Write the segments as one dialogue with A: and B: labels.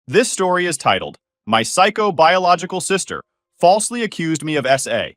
A: This story is titled, My Psycho-Biological Sister Falsely Accused Me of SA.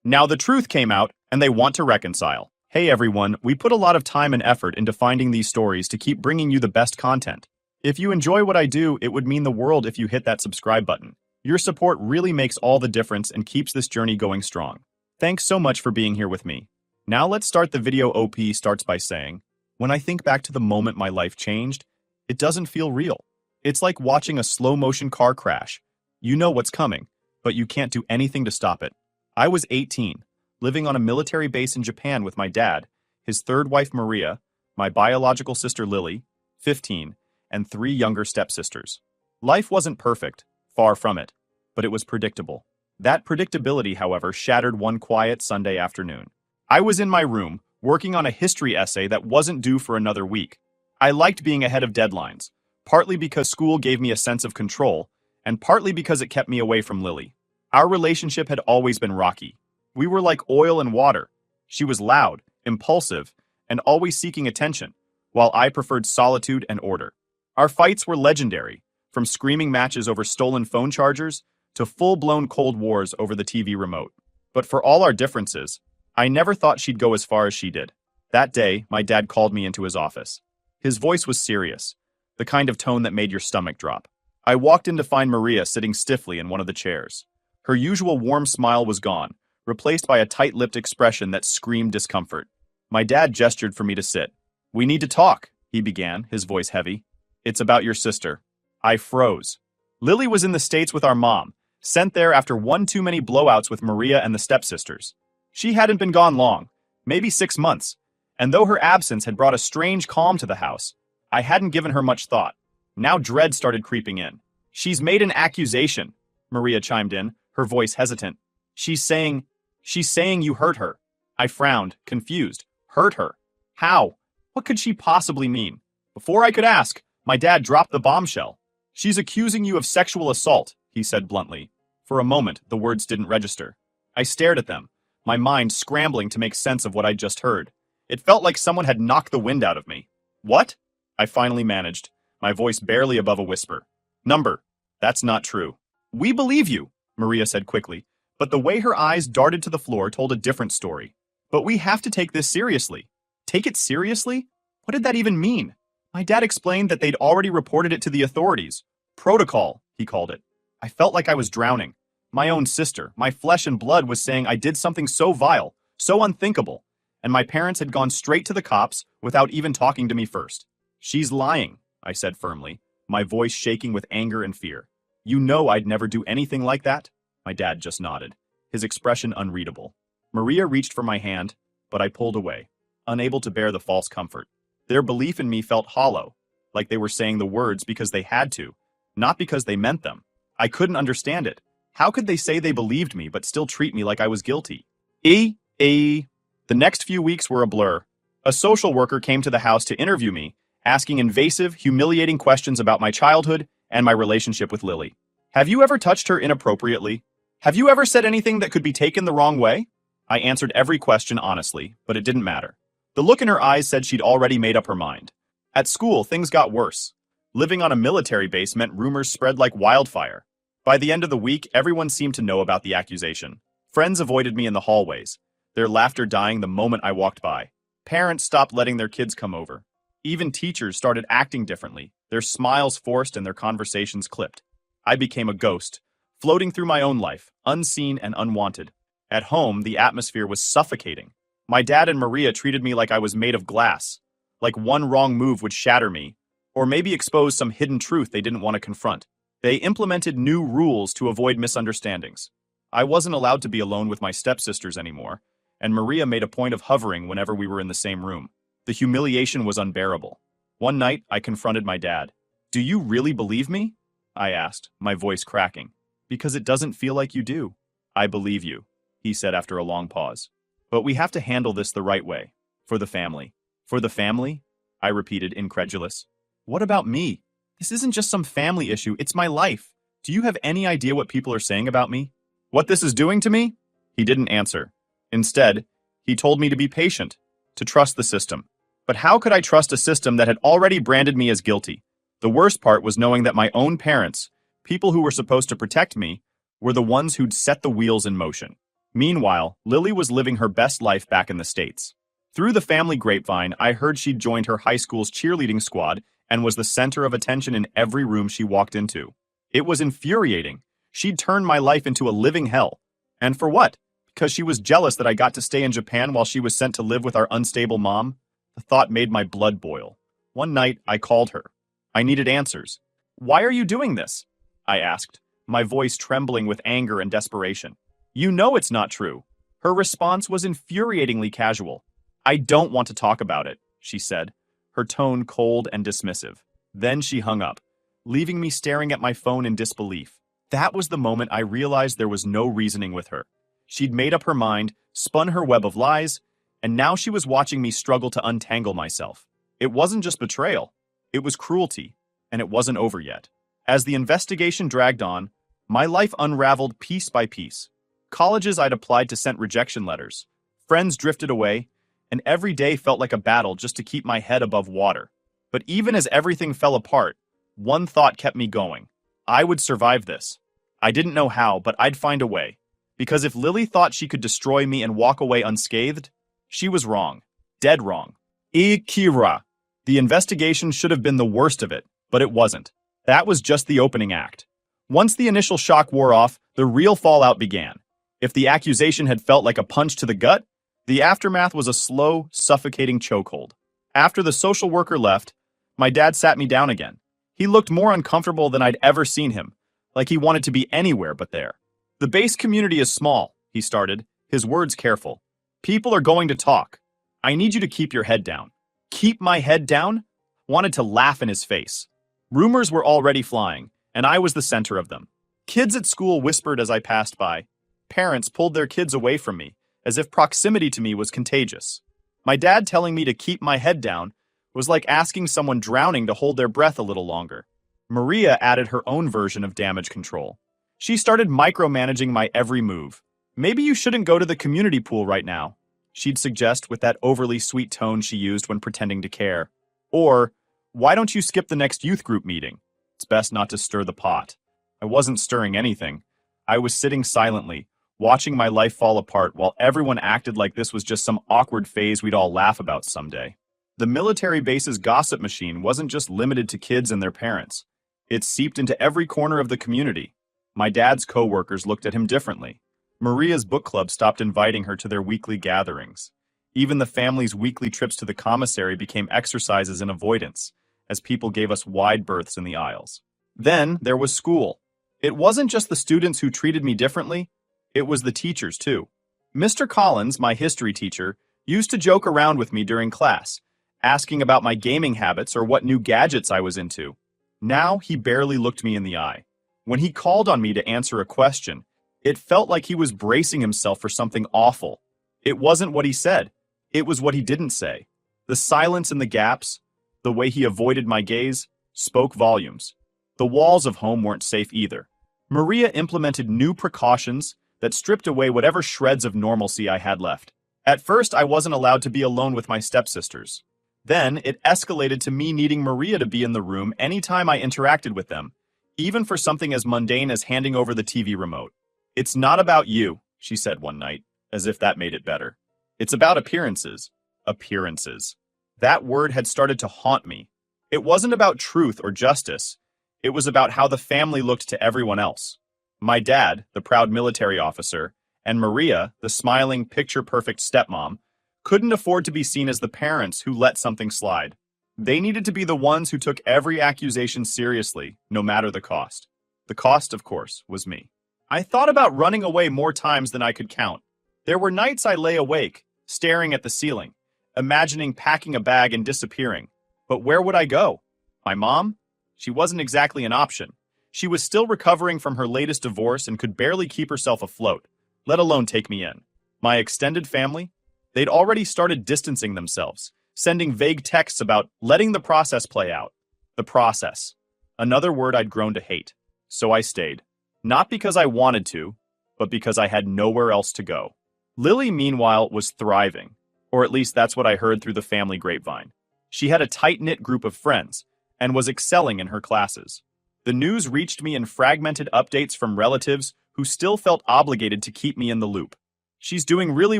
A: Now the truth came out, and they want to reconcile. Hey everyone, we put a lot of time and effort into finding these stories to keep bringing you the best content. If you enjoy what I do, it would mean the world if you hit that subscribe button. Your support really makes all the difference and keeps this journey going strong. Thanks so much for being here with me. Now let's start the video. OP starts by saying, when I think back to the moment my life changed, it doesn't feel real. It's like watching a slow-motion car crash. You know what's coming, but you can't do anything to stop it. I was 18, living on a military base in Japan with my dad, his third wife Maria, my biological sister Lily, 15, and 3 younger stepsisters. Life wasn't perfect, far from it, but it was predictable. That predictability, however, shattered one quiet Sunday afternoon. I was in my room, working on a history essay that wasn't due for another week. I liked being ahead of deadlines, partly because school gave me a sense of control, and partly because it kept me away from Lily. Our relationship had always been rocky. We were like oil and water. She was loud, impulsive, and always seeking attention, while I preferred solitude and order. Our fights were legendary, from screaming matches over stolen phone chargers to full-blown Cold Wars over the TV remote. But for all our differences, I never thought she'd go as far as she did. That day, my dad called me into his office. His voice was serious, the kind of tone that made your stomach drop. I walked in to find Maria sitting stiffly in one of the chairs. Her usual warm smile was gone, replaced by a tight-lipped expression that screamed discomfort. My dad gestured for me to sit. "We need to talk," he began, his voice heavy. "It's about your sister." I froze. Lily was in the States with our mom, sent there after one too many blowouts with Maria and the stepsisters. She hadn't been gone long, maybe 6 months, and though her absence had brought a strange calm to the house, I hadn't given her much thought. Now dread started creeping in. "She's made an accusation," Maria chimed in, her voice hesitant. She's saying you hurt her." I frowned, confused. Hurt her? How? What could she possibly mean? Before I could ask, my dad dropped the bombshell. "She's accusing you of sexual assault," he said bluntly. For a moment, the words didn't register. I stared at them, my mind scrambling to make sense of what I'd just heard. It felt like someone had knocked the wind out of me. "What?" I finally managed, my voice barely above a whisper. "Number. That's not true." "We believe you," Maria said quickly, but the way her eyes darted to the floor told a different story. "But we have to take this seriously." Take it seriously? What did that even mean? My dad explained that they'd already reported it to the authorities. Protocol, he called it. I felt like I was drowning. My own sister, my flesh and blood, was saying I did something so vile, so unthinkable, and my parents had gone straight to the cops without even talking to me first. "She's lying," I said firmly, my voice shaking with anger and fear. "You know I'd never do anything like that?" My dad just nodded, his expression unreadable. Maria reached for my hand, but I pulled away, unable to bear the false comfort. Their belief in me felt hollow, like they were saying the words because they had to, not because they meant them. I couldn't understand it. How could they say they believed me but still treat me like I was guilty? The next few weeks were a blur. A social worker came to the house to interview me, asking invasive, humiliating questions about my childhood and my relationship with Lily. "Have you ever touched her inappropriately? Have you ever said anything that could be taken the wrong way?" I answered every question honestly, but it didn't matter. The look in her eyes said she'd already made up her mind. At school, things got worse. Living on a military base meant rumors spread like wildfire. By the end of the week, everyone seemed to know about the accusation. Friends avoided me in the hallways, their laughter dying the moment I walked by. Parents stopped letting their kids come over. Even teachers started acting differently, their smiles forced and their conversations clipped. I became a ghost, floating through my own life, unseen and unwanted. At home, the atmosphere was suffocating. My dad and Maria treated me like I was made of glass, like one wrong move would shatter me, or maybe expose some hidden truth they didn't want to confront. They implemented new rules to avoid misunderstandings. I wasn't allowed to be alone with my stepsisters anymore, and Maria made a point of hovering whenever we were in the same room. The humiliation was unbearable. One night, I confronted my dad. "Do you really believe me?" I asked, my voice cracking. "Because it doesn't feel like you do." "I believe you," he said after a long pause. "But we have to handle this the right way. For the family." "For the family?" I repeated, incredulous. "What about me? This isn't just some family issue, it's my life. Do you have any idea what people are saying about me? What this is doing to me?" He didn't answer. Instead, he told me to be patient, to trust the system. But how could I trust a system that had already branded me as guilty? The worst part was knowing that my own parents, people who were supposed to protect me, were the ones who'd set the wheels in motion. Meanwhile, Lily was living her best life back in the States. Through the family grapevine, I heard she'd joined her high school's cheerleading squad and was the center of attention in every room she walked into. It was infuriating. She'd turned my life into a living hell. And for what? Because she was jealous that I got to stay in Japan while she was sent to live with our unstable mom? The thought made my blood boil. One night, I called her. I needed answers. "Why are you doing this?" I asked, my voice trembling with anger and desperation. "You know it's not true." Her response was infuriatingly casual. "I don't want to talk about it," she said, her tone cold and dismissive. Then she hung up, leaving me staring at my phone in disbelief. That was the moment I realized there was no reasoning with her. She'd made up her mind, spun her web of lies, and now she was watching me struggle to untangle myself. It wasn't just betrayal. It was cruelty, and it wasn't over yet. As the investigation dragged on, my life unraveled piece by piece. Colleges I'd applied to sent rejection letters. Friends drifted away, and every day felt like a battle just to keep my head above water. But even as everything fell apart, one thought kept me going. I would survive this. I didn't know how, but I'd find a way. Because if Lily thought she could destroy me and walk away unscathed, she was wrong. Dead wrong. Kira. The investigation should have been the worst of it, but it wasn't. That was just the opening act. Once the initial shock wore off, the real fallout began. If the accusation had felt like a punch to the gut, the aftermath was a slow, suffocating chokehold. After the social worker left, my dad sat me down again. He looked more uncomfortable than I'd ever seen him, like he wanted to be anywhere but there. "The base community is small," he started, his words careful. "People are going to talk. I need you to keep your head down." Keep my head down? Wanted to laugh in his face. Rumors were already flying, and I was the center of them. Kids at school whispered as I passed by. Parents pulled their kids away from me, as if proximity to me was contagious. My dad telling me to keep my head down was like asking someone drowning to hold their breath a little longer. Maria added her own version of damage control. She started micromanaging my every move. "Maybe you shouldn't go to the community pool right now," she'd suggest with that overly sweet tone she used when pretending to care. Or, "Why don't you skip the next youth group meeting? It's best not to stir the pot." I wasn't stirring anything. I was sitting silently, watching my life fall apart while everyone acted like this was just some awkward phase we'd all laugh about someday. The military base's gossip machine wasn't just limited to kids and their parents. It seeped into every corner of the community. My dad's co-workers looked at him differently. Maria's book club stopped inviting her to their weekly gatherings. Even the family's weekly trips to the commissary became exercises in avoidance, as people gave us wide berths in the aisles. Then there was school. It wasn't just the students who treated me differently, it was the teachers too. Mr. Collins, my history teacher, used to joke around with me during class, asking about my gaming habits or what new gadgets I was into. Now he barely looked me in the eye. When he called on me to answer a question, it felt like he was bracing himself for something awful. It wasn't what he said. It was what he didn't say. The silence and the gaps, the way he avoided my gaze, spoke volumes. The walls of home weren't safe either. Maria implemented new precautions that stripped away whatever shreds of normalcy I had left. At first, I wasn't allowed to be alone with my stepsisters. Then, it escalated to me needing Maria to be in the room anytime I interacted with them, even for something as mundane as handing over the TV remote. "It's not about you," she said one night, as if that made it better. "It's about appearances." Appearances. That word had started to haunt me. It wasn't about truth or justice. It was about how the family looked to everyone else. My dad, the proud military officer, and Maria, the smiling, picture-perfect stepmom, couldn't afford to be seen as the parents who let something slide. They needed to be the ones who took every accusation seriously, no matter the cost. The cost, of course, was me. I thought about running away more times than I could count. There were nights I lay awake, staring at the ceiling, imagining packing a bag and disappearing. But where would I go? My mom? She wasn't exactly an option. She was still recovering from her latest divorce and could barely keep herself afloat, let alone take me in. My extended family? They'd already started distancing themselves, sending vague texts about letting the process play out. The process. Another word I'd grown to hate. So I stayed. Not because I wanted to, but because I had nowhere else to go. Lily, meanwhile, was thriving, or at least that's what I heard through the family grapevine. She had a tight-knit group of friends, and was excelling in her classes. The news reached me in fragmented updates from relatives who still felt obligated to keep me in the loop. "She's doing really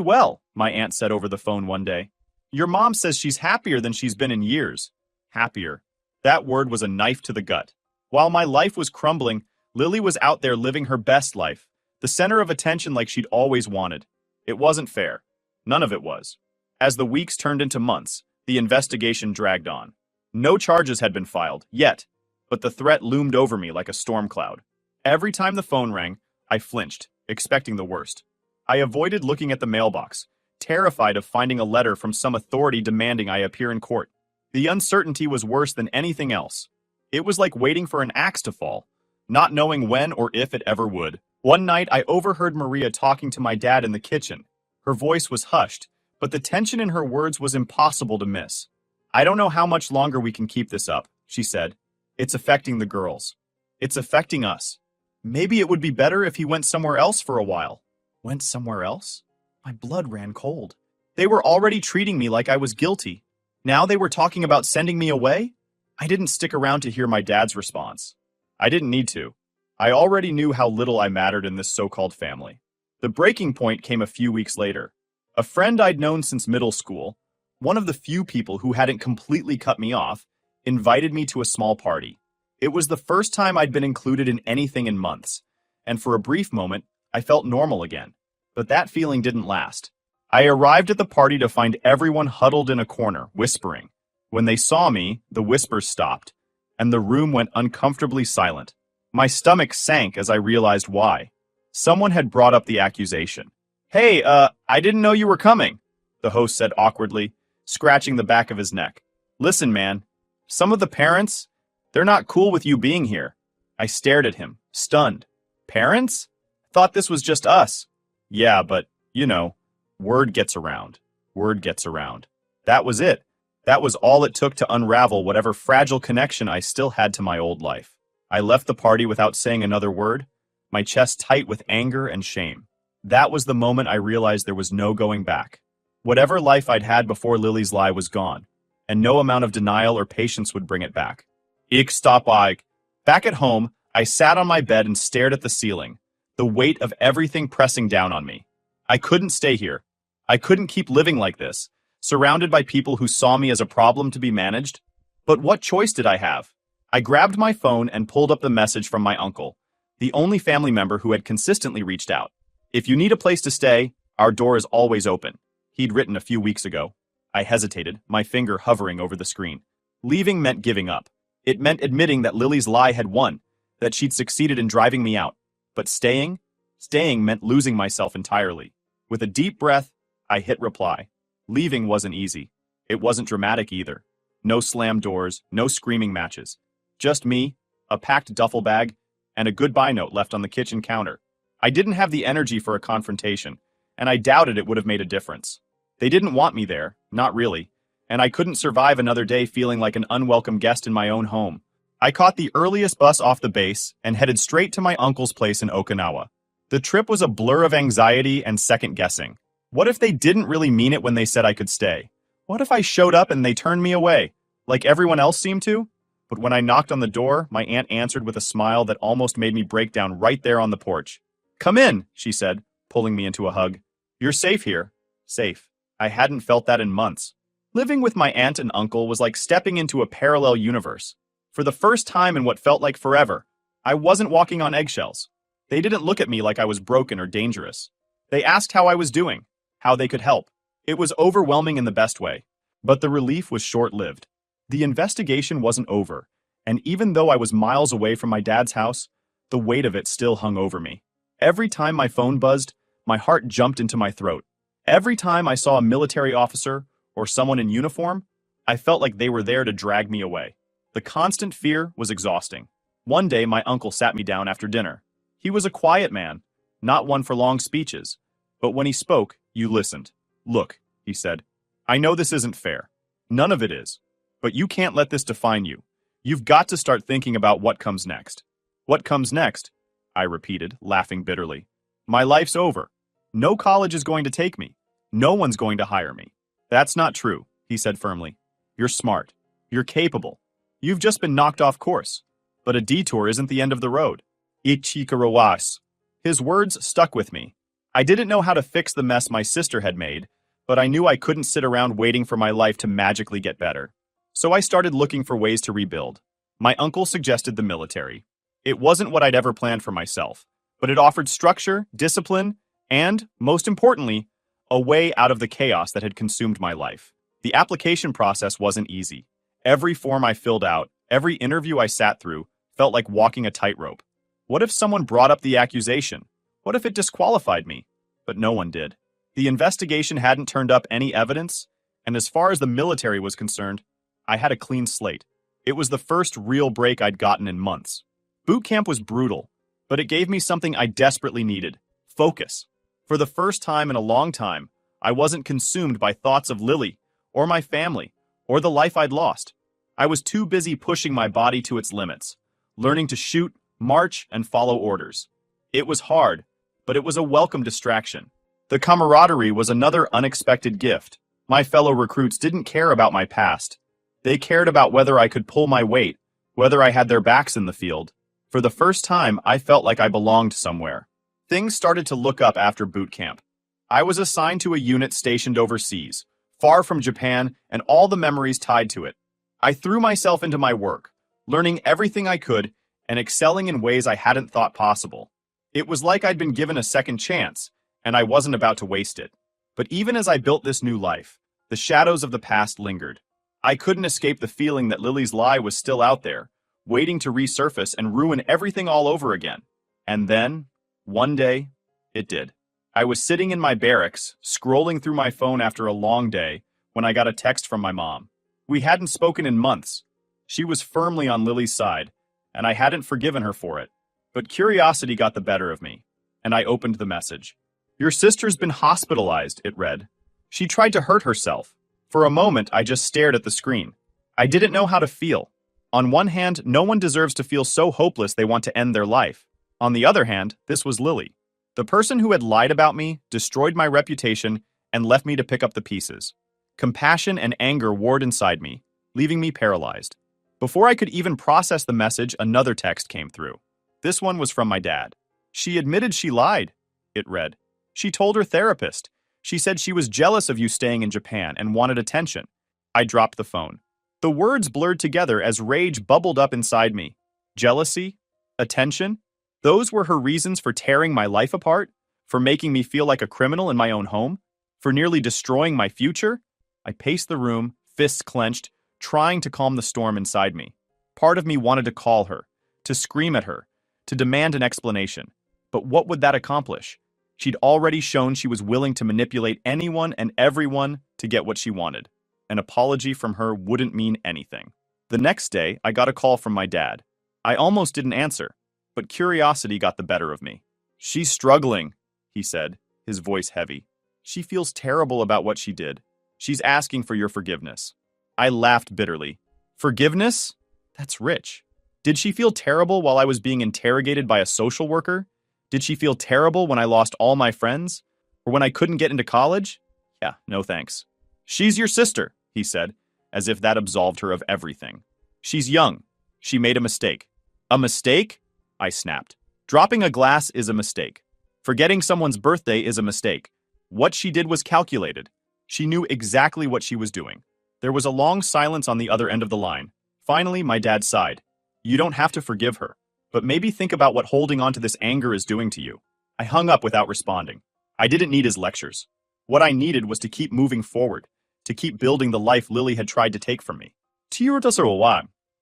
A: well," my aunt said over the phone one day. "Your mom says she's happier than she's been in years." Happier. That word was a knife to the gut. While my life was crumbling, Lily was out there living her best life, the center of attention like she'd always wanted. It wasn't fair. None of it was. As the weeks turned into months, the investigation dragged on. No charges had been filed, yet, but the threat loomed over me like a storm cloud. Every time the phone rang, I flinched, expecting the worst. I avoided looking at the mailbox, terrified of finding a letter from some authority demanding I appear in court. The uncertainty was worse than anything else. It was like waiting for an axe to fall, not knowing when or if it ever would. One night, I overheard Maria talking to my dad in the kitchen. Her voice was hushed, but the tension in her words was impossible to miss. "I don't know how much longer we can keep this up," she said. "It's affecting the girls. It's affecting us. Maybe it would be better if he went somewhere else for a while." Went somewhere else? My blood ran cold. They were already treating me like I was guilty. Now they were talking about sending me away? I didn't stick around to hear my dad's response. I didn't need to. I already knew how little I mattered in this so-called family. The breaking point came a few weeks later. A friend I'd known since middle school, one of the few people who hadn't completely cut me off, invited me to a small party. It was the first time I'd been included in anything in months, and for a brief moment, I felt normal again. But that feeling didn't last. I arrived at the party to find everyone huddled in a corner, whispering. When they saw me, the whispers stopped, and the room went uncomfortably silent. My stomach sank as I realized why. Someone had brought up the accusation. "Hey, I didn't know you were coming," the host said awkwardly, scratching the back of his neck. "Listen, man, some of the parents, they're not cool with you being here." I stared at him, stunned. "Parents? Thought this was just us." "Yeah, but, word gets around. Word gets around." That was it. That was all it took to unravel whatever fragile connection I still had to my old life. I left the party without saying another word, my chest tight with anger and shame. That was the moment I realized there was no going back. Whatever life I'd had before Lily's lie was gone, and no amount of denial or patience would bring it back. Ik stop ik. Back at home, I sat on my bed and stared at the ceiling, the weight of everything pressing down on me. I couldn't stay here. I couldn't keep living like this, surrounded by people who saw me as a problem to be managed. But what choice did I have? I grabbed my phone and pulled up the message from my uncle, the only family member who had consistently reached out. "If you need a place to stay, our door is always open," he'd written a few weeks ago. I hesitated, my finger hovering over the screen. Leaving meant giving up. It meant admitting that Lily's lie had won, that she'd succeeded in driving me out. But staying meant losing myself entirely. With a deep breath, I hit reply. Leaving wasn't easy. It wasn't dramatic either. No slammed doors, no screaming matches. Just me, a packed duffel bag, and a goodbye note left on the kitchen counter. I didn't have the energy for a confrontation, and I doubted it would have made a difference. They didn't want me there, not really, and I couldn't survive another day feeling like an unwelcome guest in my own home. I caught the earliest bus off the base and headed straight to my uncle's place in Okinawa. The trip was a blur of anxiety and second-guessing. What if they didn't really mean it when they said I could stay? What if I showed up and they turned me away, like everyone else seemed to? But when I knocked on the door, my aunt answered with a smile that almost made me break down right there on the porch. "Come in," she said, pulling me into a hug. "You're safe here." Safe. I hadn't felt that in months. Living with my aunt and uncle was like stepping into a parallel universe. For the first time in what felt like forever, I wasn't walking on eggshells. They didn't look at me like I was broken or dangerous. They asked how I was doing, how they could help. It was overwhelming in the best way, but the relief was short-lived. The investigation wasn't over, and even though I was miles away from my dad's house, the weight of it still hung over me. Every time my phone buzzed, my heart jumped into my throat. Every time I saw a military officer or someone in uniform, I felt like they were there to drag me away. The constant fear was exhausting. One day, my uncle sat me down after dinner. He was a quiet man, not one for long speeches, but when he spoke, you listened. "Look," he said, "I know this isn't fair. None of it is. But you can't let this define you. You've got to start thinking about what comes next." "What comes next?" I repeated, laughing bitterly. "My life's over. No college is going to take me. No one's going to hire me." "That's not true," he said firmly. "You're smart. You're capable. You've just been knocked off course. But a detour isn't the end of the road. Ichikarawas. His words stuck with me. I didn't know how to fix the mess my sister had made, but I knew I couldn't sit around waiting for my life to magically get better. So I started looking for ways to rebuild. My uncle suggested the military. It wasn't what I'd ever planned for myself, but it offered structure, discipline, and, most importantly, a way out of the chaos that had consumed my life. The application process wasn't easy. Every form I filled out, every interview I sat through, felt like walking a tightrope. What if someone brought up the accusation? What if it disqualified me? But no one did. The investigation hadn't turned up any evidence, and as far as the military was concerned, I had a clean slate. It was the first real break I'd gotten in months. Boot camp was brutal, but it gave me something I desperately needed: focus. For the first time in a long time, I wasn't consumed by thoughts of Lily, or my family, or the life I'd lost. I was too busy pushing my body to its limits, learning to shoot, march, and follow orders. It was hard, but it was a welcome distraction. The camaraderie was another unexpected gift. My fellow recruits didn't care about my past. They cared about whether I could pull my weight, whether I had their backs in the field. For the first time, I felt like I belonged somewhere. Things started to look up after boot camp. I was assigned to a unit stationed overseas, far from Japan and all the memories tied to it. I threw myself into my work, learning everything I could and excelling in ways I hadn't thought possible. It was like I'd been given a second chance, and I wasn't about to waste it. But even as I built this new life, the shadows of the past lingered. I couldn't escape the feeling that Lily's lie was still out there, waiting to resurface and ruin everything all over again. And then, one day, it did. I was sitting in my barracks, scrolling through my phone after a long day, when I got a text from my mom. We hadn't spoken in months. She was firmly on Lily's side, and I hadn't forgiven her for it. But curiosity got the better of me, and I opened the message. "Your sister's been hospitalized," it read. "She tried to hurt herself." For a moment, I just stared at the screen. I didn't know how to feel. On one hand, no one deserves to feel so hopeless they want to end their life. On the other hand, this was Lily. The person who had lied about me, destroyed my reputation, and left me to pick up the pieces. Compassion and anger warred inside me, leaving me paralyzed. Before I could even process the message, another text came through. This one was from my dad. "She admitted she lied," it read. "She told her therapist. She said she was jealous of you staying in Japan and wanted attention." I dropped the phone. The words blurred together as rage bubbled up inside me. Jealousy? Attention? Those were her reasons for tearing my life apart? For making me feel like a criminal in my own home? For nearly destroying my future? I paced the room, fists clenched, trying to calm the storm inside me. Part of me wanted to call her, to scream at her, to demand an explanation. But what would that accomplish? She'd already shown she was willing to manipulate anyone and everyone to get what she wanted. An apology from her wouldn't mean anything. The next day, I got a call from my dad. I almost didn't answer, but curiosity got the better of me. "She's struggling," he said, his voice heavy. "She feels terrible about what she did. She's asking for your forgiveness." I laughed bitterly. Forgiveness? That's rich. Did she feel terrible while I was being interrogated by a social worker? Did she feel terrible when I lost all my friends? Or when I couldn't get into college? Yeah, no thanks. "She's your sister," he said, as if that absolved her of everything. "She's young. She made a mistake." "A mistake?" I snapped. "Dropping a glass is a mistake. Forgetting someone's birthday is a mistake. What she did was calculated. She knew exactly what she was doing." There was a long silence on the other end of the line. Finally, my dad sighed. "You don't have to forgive her, but maybe think about what holding on to this anger is doing to you." I hung up without responding. I didn't need his lectures. What I needed was to keep moving forward, to keep building the life Lily had tried to take from me.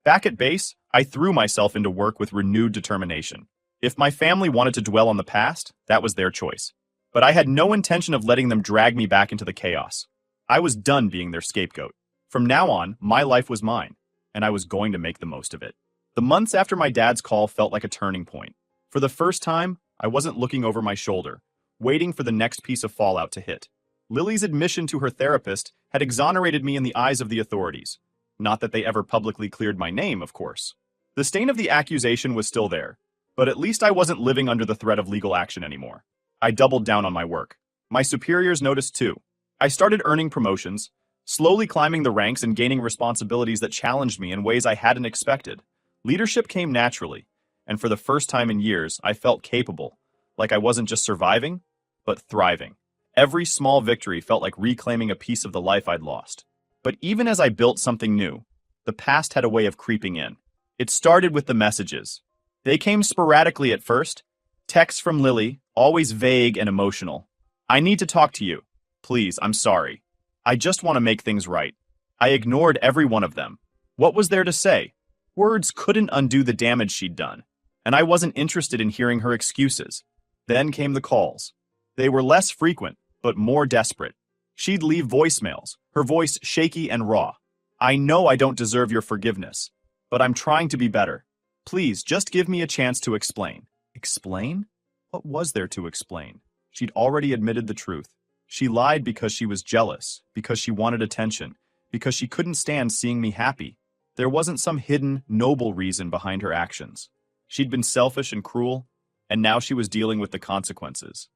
A: Back at base, I threw myself into work with renewed determination. If my family wanted to dwell on the past, that was their choice. But I had no intention of letting them drag me back into the chaos. I was done being their scapegoat. From now on, my life was mine, and I was going to make the most of it. The months after my dad's call felt like a turning point. For the first time, I wasn't looking over my shoulder, waiting for the next piece of fallout to hit. Lily's admission to her therapist had exonerated me in the eyes of the authorities. Not that they ever publicly cleared my name, of course. The stain of the accusation was still there, but at least I wasn't living under the threat of legal action anymore. I doubled down on my work. My superiors noticed too. I started earning promotions, slowly climbing the ranks and gaining responsibilities that challenged me in ways I hadn't expected. Leadership came naturally, and for the first time in years, I felt capable, like I wasn't just surviving, but thriving. Every small victory felt like reclaiming a piece of the life I'd lost. But even as I built something new, the past had a way of creeping in. It started with the messages. They came sporadically at first. Texts from Lily, always vague and emotional. I need to talk to you. Please, I'm sorry. I just want to make things right. I ignored every one of them. What was there to say? Words couldn't undo the damage she'd done, and I wasn't interested in hearing her excuses. Then came the calls. They were less frequent, but more desperate. She'd leave voicemails, her voice shaky and raw. I know I don't deserve your forgiveness, but I'm trying to be better. Please, just give me a chance to explain. Explain? What was there to explain? She'd already admitted the truth. She lied because she was jealous, because she wanted attention, because she couldn't stand seeing me happy. There wasn't some hidden, noble reason behind her actions. She'd been selfish and cruel, and now she was dealing with the consequences.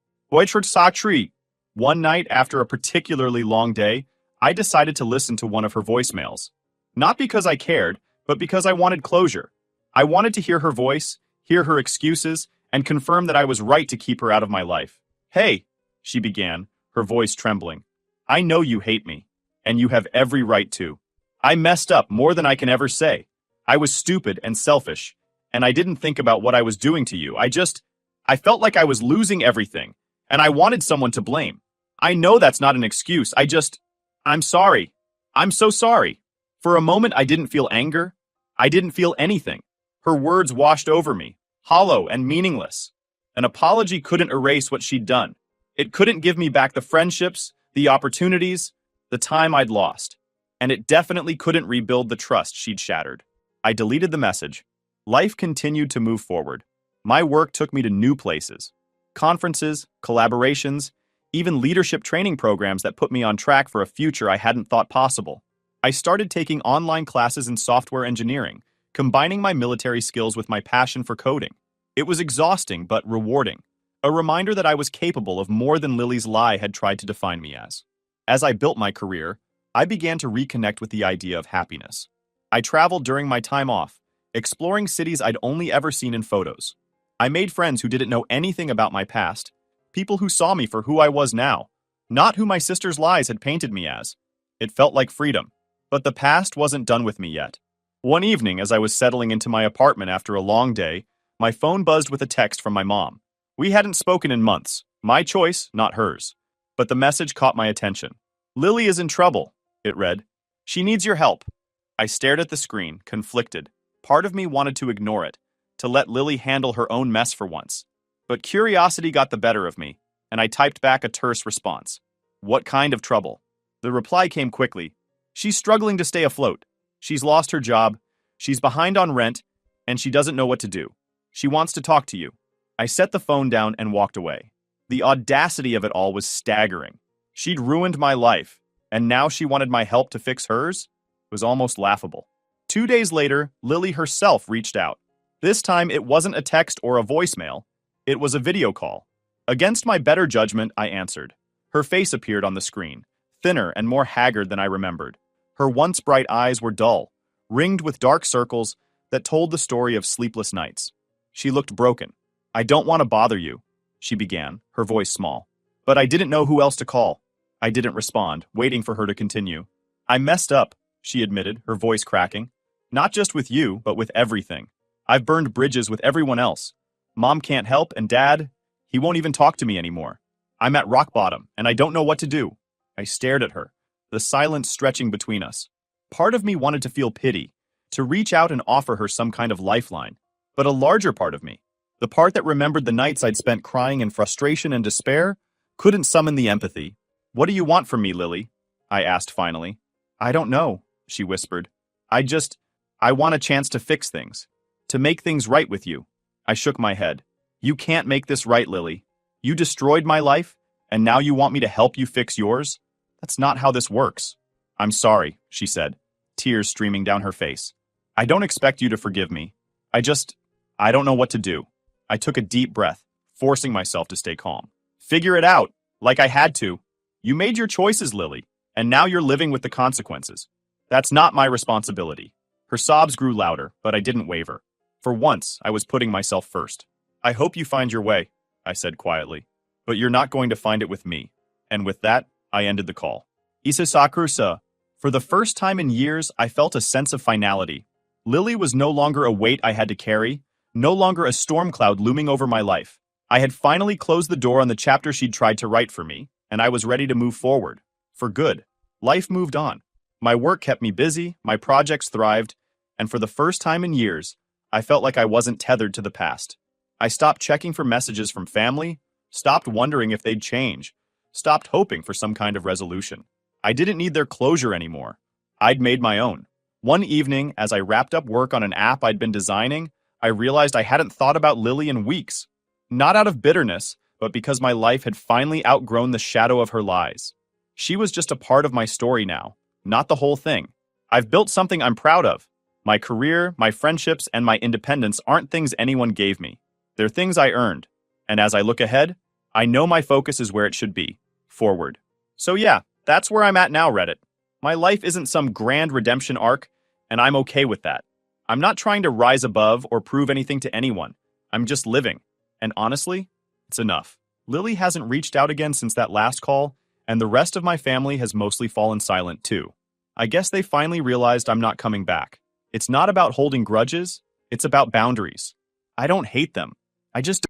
A: One night after a particularly long day, I decided to listen to one of her voicemails. Not because I cared, but because I wanted closure. I wanted to hear her voice, hear her excuses, and confirm that I was right to keep her out of my life. Hey, she began, her voice trembling. I know you hate me, and you have every right to. I messed up more than I can ever say. I was stupid and selfish, and I didn't think about what I was doing to you. I felt like I was losing everything, and I wanted someone to blame. I know that's not an excuse. I'm sorry. I'm so sorry. For a moment, I didn't feel anger. I didn't feel anything. Her words washed over me, hollow and meaningless. An apology couldn't erase what she'd done. It couldn't give me back the friendships, the opportunities, the time I'd lost. And it definitely couldn't rebuild the trust she'd shattered. I deleted the message. Life continued to move forward. My work took me to new places. Conferences, collaborations, even leadership training programs that put me on track for a future I hadn't thought possible. I started taking online classes in software engineering, combining my military skills with my passion for coding. It was exhausting but rewarding. A reminder that I was capable of more than Lily's lie had tried to define me as. As I built my career, I began to reconnect with the idea of happiness. I traveled during my time off, exploring cities I'd only ever seen in photos. I made friends who didn't know anything about my past, people who saw me for who I was now, not who my sister's lies had painted me as. It felt like freedom. But the past wasn't done with me yet. One evening, as I was settling into my apartment after a long day, my phone buzzed with a text from my mom. We hadn't spoken in months. My choice, not hers. But the message caught my attention. Lily is in trouble, it read. She needs your help. I stared at the screen, conflicted. Part of me wanted to ignore it, to let Lily handle her own mess for once. But curiosity got the better of me, and I typed back a terse response. What kind of trouble? The reply came quickly. She's struggling to stay afloat. She's lost her job, she's behind on rent, and she doesn't know what to do. She wants to talk to you. I set the phone down and walked away. The audacity of it all was staggering. She'd ruined my life, and now she wanted my help to fix hers? It was almost laughable. 2 days later, Lily herself reached out. This time, it wasn't a text or a voicemail. It was a video call. Against my better judgment, I answered. Her face appeared on the screen, thinner and more haggard than I remembered. Her once bright eyes were dull, ringed with dark circles that told the story of sleepless nights. She looked broken. I don't want to bother you, she began, her voice small. But I didn't know who else to call. I didn't respond, waiting for her to continue. I messed up, she admitted, her voice cracking. Not just with you, but with everything. I've burned bridges with everyone else. Mom can't help, and Dad, he won't even talk to me anymore. I'm at rock bottom, and I don't know what to do. I stared at her, the silence stretching between us. Part of me wanted to feel pity, to reach out and offer her some kind of lifeline. But a larger part of me, the part that remembered the nights I'd spent crying in frustration and despair, couldn't summon the empathy. What do you want from me, Lily? I asked finally. I don't know, she whispered. I want a chance to fix things, to make things right with you. I shook my head. You can't make this right, Lily. You destroyed my life, and now you want me to help you fix yours? That's not how this works. I'm sorry, she said, tears streaming down her face. I don't expect you to forgive me. I don't know what to do. I took a deep breath, forcing myself to stay calm. Figure it out, like I had to. You made your choices, Lily. And now you're living with the consequences. That's not my responsibility. Her sobs grew louder, but I didn't waver. For once, I was putting myself first. I hope you find your way, I said quietly. But you're not going to find it with me. And with that, I ended the call. Isasakurusa. For the first time in years, I felt a sense of finality. Lily was no longer a weight I had to carry, no longer a storm cloud looming over my life. I had finally closed the door on the chapter she'd tried to write for me, and I was ready to move forward. For good. Life moved on. My work kept me busy, my projects thrived, and for the first time in years, I felt like I wasn't tethered to the past. I stopped checking for messages from family, stopped wondering if they'd change, stopped hoping for some kind of resolution. I didn't need their closure anymore. I'd made my own. One evening, as I wrapped up work on an app I'd been designing, I realized I hadn't thought about Lily in weeks. Not out of bitterness, but because my life had finally outgrown the shadow of her lies. She was just a part of my story now, not the whole thing. I've built something I'm proud of. My career, my friendships, and my independence aren't things anyone gave me. They're things I earned. And as I look ahead, I know my focus is where it should be, forward. So yeah, that's where I'm at now, Reddit. My life isn't some grand redemption arc, and I'm okay with that. I'm not trying to rise above or prove anything to anyone. I'm just living. And honestly, it's enough. Lily hasn't reached out again since that last call, and the rest of my family has mostly fallen silent too. I guess they finally realized I'm not coming back. It's not about holding grudges, it's about boundaries. I don't hate them. I just